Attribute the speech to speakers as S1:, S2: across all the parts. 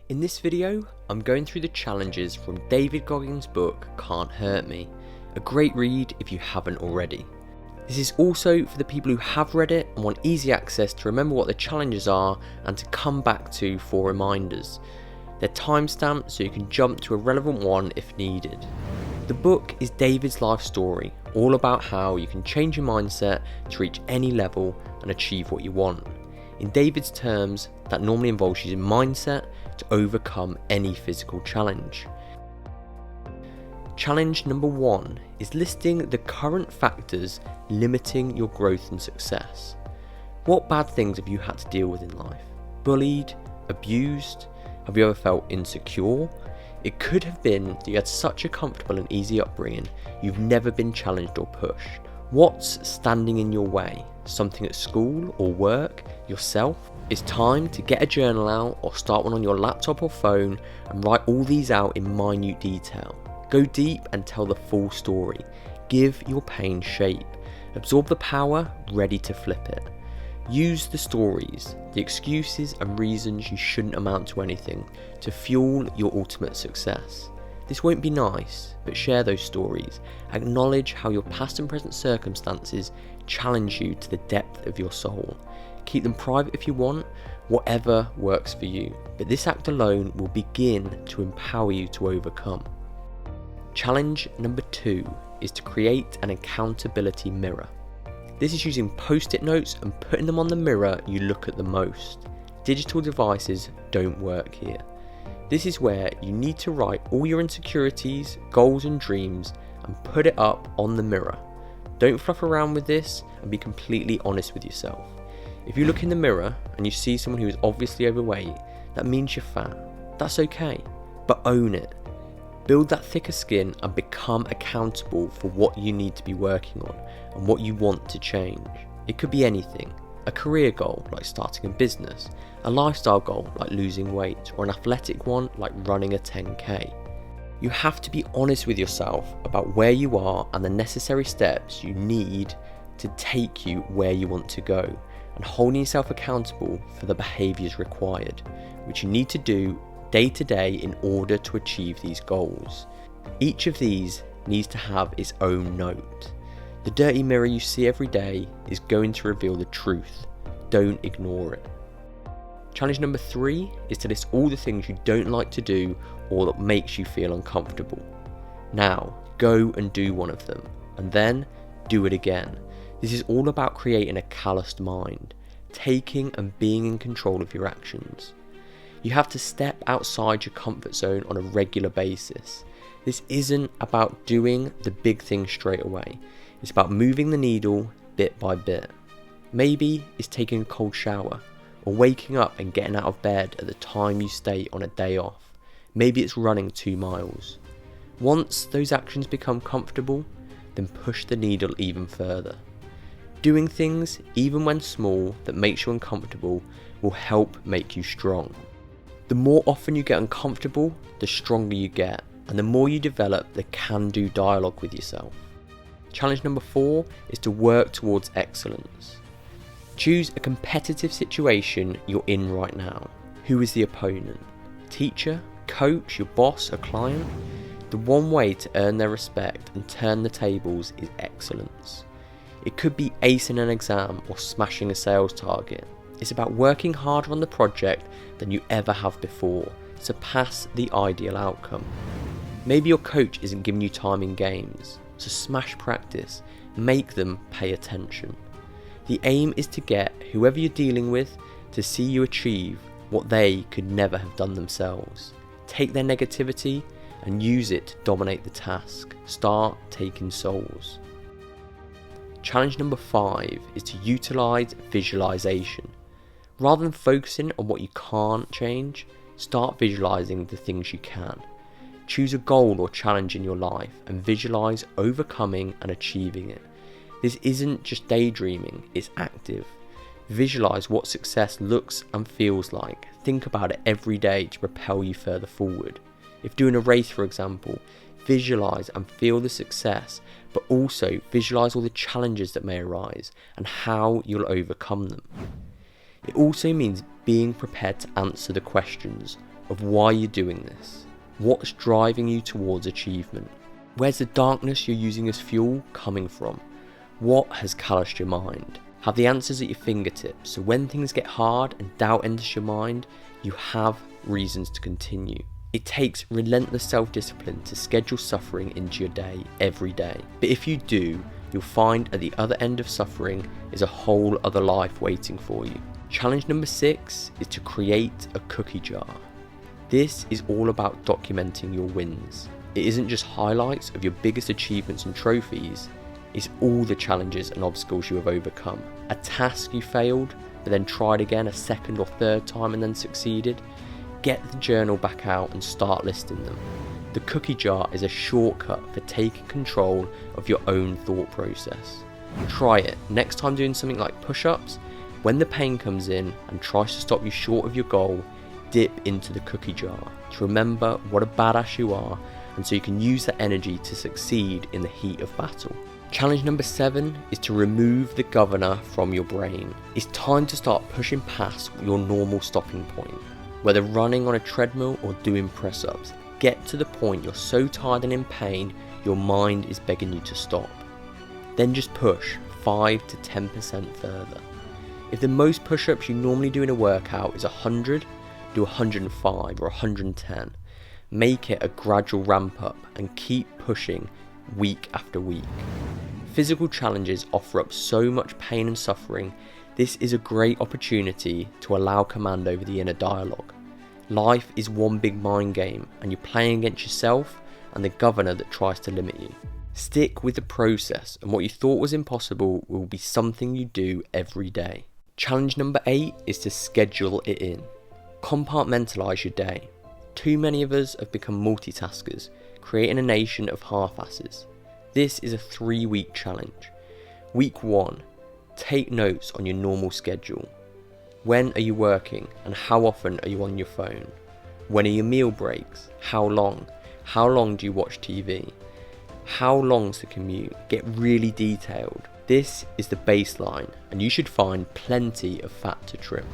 S1: In this video, I'm going through the challenges from David Goggins' book Can't Hurt Me, a great read if you haven't already. This is also for the people who have read it and want easy access to remember what the challenges are and to come back to for reminders. They're timestamped so you can jump to a relevant one if needed. The book is David's life story, all about how you can change your mindset to reach any level and achieve what you want. In David's terms, that normally involves using mindset to overcome any physical challenge. Challenge number 1 is listing the current factors limiting your growth and success. What bad things have you had to deal with in life? Bullied? Abused? Have you ever felt insecure? It could have been that you had such a comfortable and easy upbringing, you've never been challenged or pushed. What's standing in your way? Something at school or work? Yourself? It's time to get a journal out or start one on your laptop or phone and write all these out in minute detail. Go deep and tell the full story. Give your pain shape. Absorb the power, ready to flip it. Use the stories, the excuses and reasons you shouldn't amount to anything to fuel your ultimate success. This won't be nice, but share those stories. Acknowledge how your past and present circumstances challenge you to the depth of your soul. Keep them private if you want, whatever works for you, but this act alone will begin to empower you to overcome. Challenge number 2 is to create an accountability mirror. This is using post-it notes and putting them on the mirror you look at the most. Digital devices don't work here. This is where you need to write all your insecurities, goals and dreams and put it up on the mirror. Don't fluff around with this and be completely honest with yourself. If you look in the mirror and you see someone who is obviously overweight, that means you're fat. That's okay, but own it. Build that thicker skin and become accountable for what you need to be working on and what you want to change. It could be anything. A career goal like starting a business, a lifestyle goal like losing weight, or an athletic one like running a 10k. You have to be honest with yourself about where you are and the necessary steps you need to take you where you want to go, and holding yourself accountable for the behaviours required, which you need to do day to day in order to achieve these goals. Each of these needs to have its own note. The dirty mirror you see every day is going to reveal the truth. Don't ignore it. Challenge number 3 is to list all the things you don't like to do or that makes you feel uncomfortable. Now, go and do one of them, and then do it again. This is all about creating a calloused mind, taking and being in control of your actions. You have to step outside your comfort zone on a regular basis. This isn't about doing the big things straight away. It's about moving the needle bit by bit. Maybe it's taking a cold shower, or waking up and getting out of bed at the time you state on a day off. Maybe it's running 2 miles. Once those actions become comfortable, then push the needle even further. Doing things, even when small, that makes you uncomfortable will help make you strong. The more often you get uncomfortable, the stronger you get, and the more you develop the can-do dialogue with yourself. Challenge number 4 is to work towards excellence. Choose a competitive situation you're in right now. Who is the opponent? Teacher, coach, your boss, a client? The one way to earn their respect and turn the tables is excellence. It could be acing an exam or smashing a sales target. It's about working harder on the project than you ever have before, surpass the ideal outcome. Maybe your coach isn't giving you time in games, so smash practice, make them pay attention. The aim is to get whoever you're dealing with to see you achieve what they could never have done themselves. Take their negativity and use it to dominate the task. Start taking souls. Challenge number 5 is to utilise visualisation. Rather than focusing on what you can't change, start visualising the things you can. Choose a goal or challenge in your life and visualise overcoming and achieving it. This isn't just daydreaming, it's active. Visualise what success looks and feels like. Think about it every day to propel you further forward. If doing a race, for example, visualise and feel the success, but also visualise all the challenges that may arise and how you'll overcome them. It also means being prepared to answer the questions, of why you're doing this. What's driving you towards achievement? Where's the darkness you're using as fuel coming from? What has calloused your mind? Have the answers at your fingertips, so when things get hard and doubt enters your mind, you have reasons to continue. It takes relentless self-discipline to schedule suffering into your day every day. But if you do, you'll find at the other end of suffering is a whole other life waiting for you. Challenge number 6 is to create a cookie jar. This is all about documenting your wins. It isn't just highlights of your biggest achievements and trophies, it's all the challenges and obstacles you have overcome. A task you failed, but then tried again a second or third time and then succeeded. Get the journal back out and start listing them. The cookie jar is a shortcut for taking control of your own thought process. Try it. Next time doing something like push-ups, when the pain comes in and tries to stop you short of your goal, dip into the cookie jar to remember what a badass you are, and so you can use that energy to succeed in the heat of battle. Challenge number 7 is to remove the governor from your brain. It's time to start pushing past your normal stopping point. Whether running on a treadmill or doing press-ups, get to the point you're so tired and in pain, your mind is begging you to stop. Then just push 5 to 10% further. If the most push-ups you normally do in a workout is 100, do 105 or 110. Make it a gradual ramp up and keep pushing week after week. Physical challenges offer up so much pain and suffering. This is a great opportunity to allow command over the inner dialogue. Life is one big mind game, and you're playing against yourself and the governor that tries to limit you. Stick with the process, and what you thought was impossible will be something you do every day. Challenge number 8 is to schedule it in. Compartmentalise your day. Too many of us have become multitaskers, creating a nation of half-asses. This is a 3-week challenge. Week 1, take notes on your normal schedule. When are you working and how often are you on your phone? When are your meal breaks? How long? How long do you watch TV? How long's the commute? Get really detailed. This is the baseline, and you should find plenty of fat to trim.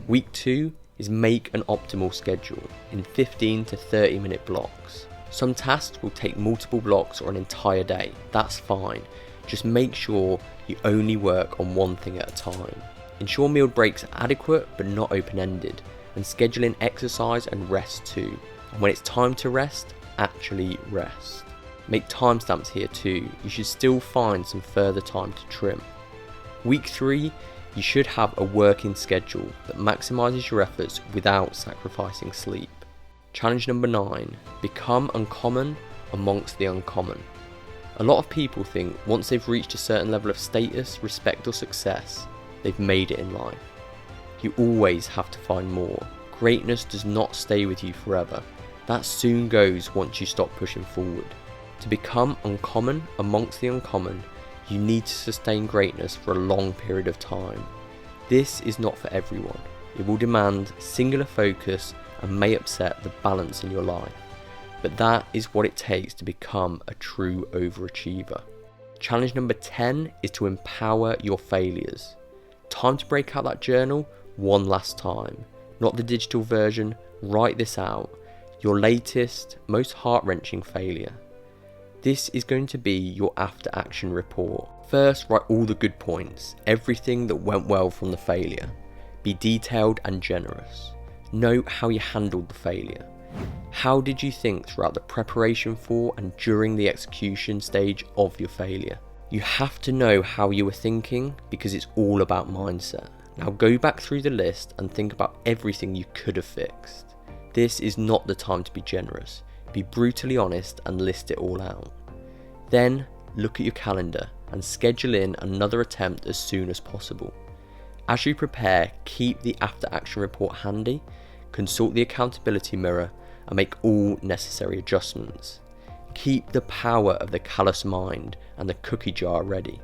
S1: Week 2 is make an optimal schedule in 15 to 30 minute blocks. Some tasks will take multiple blocks or an entire day. That's fine. Just make sure you only work on one thing at a time. Ensure meal breaks are adequate but not open-ended, and schedule in exercise and rest too. And when it's time to rest, actually rest. Make timestamps here too. You should still find some further time to trim. Week 3, you should have a working schedule that maximises your efforts without sacrificing sleep. Challenge number 9, become uncommon amongst the uncommon. A lot of people think once they've reached a certain level of status, respect or success, they've made it in life. You always have to find more. Greatness does not stay with you forever. That soon goes once you stop pushing forward. To become uncommon amongst the uncommon, you need to sustain greatness for a long period of time. This is not for everyone. It will demand singular focus and may upset the balance in your life. But that is what it takes to become a true overachiever. Challenge number 10 is to empower your failures. Time to break out that journal one last time. Not the digital version, write this out. Your latest, most heart-wrenching failure. This is going to be your after action report. First, write all the good points, everything that went well from the failure. Be detailed and generous. Note how you handled the failure. How did you think throughout the preparation for and during the execution stage of your failure? You have to know how you were thinking because it's all about mindset. Now go back through the list and think about everything you could have fixed. This is not the time to be generous. Be brutally honest and list it all out. Then look at your calendar and schedule in another attempt as soon as possible. As you prepare, keep the after action report handy, consult the accountability mirror and make all necessary adjustments. Keep the power of the callous mind and the cookie jar ready.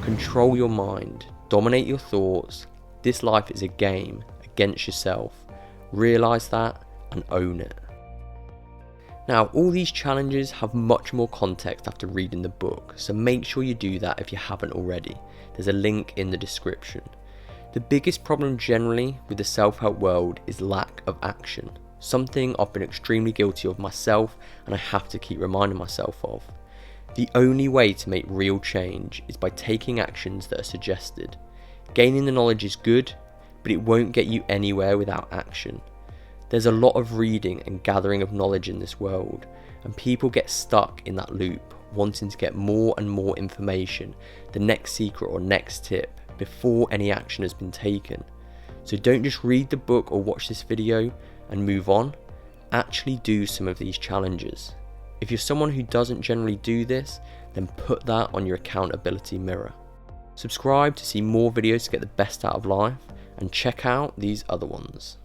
S1: Control your mind, dominate your thoughts. This life is a game against yourself. Realise that and own it. Now, all these challenges have much more context after reading the book, so make sure you do that if you haven't already. There's a link in the description. The biggest problem generally with the self-help world is lack of action. something I've been extremely guilty of myself and I have to keep reminding myself of. The only way to make real change is by taking actions that are suggested. Gaining the knowledge is good, but it won't get you anywhere without action. There's a lot of reading and gathering of knowledge in this world, and people get stuck in that loop, wanting to get more and more information, the next secret or next tip, before any action has been taken. So don't just read the book or watch this video and move on. Actually do some of these challenges. If you're someone who doesn't generally do this, then put that on your accountability mirror. Subscribe to see more videos to get the best out of life, and check out these other ones.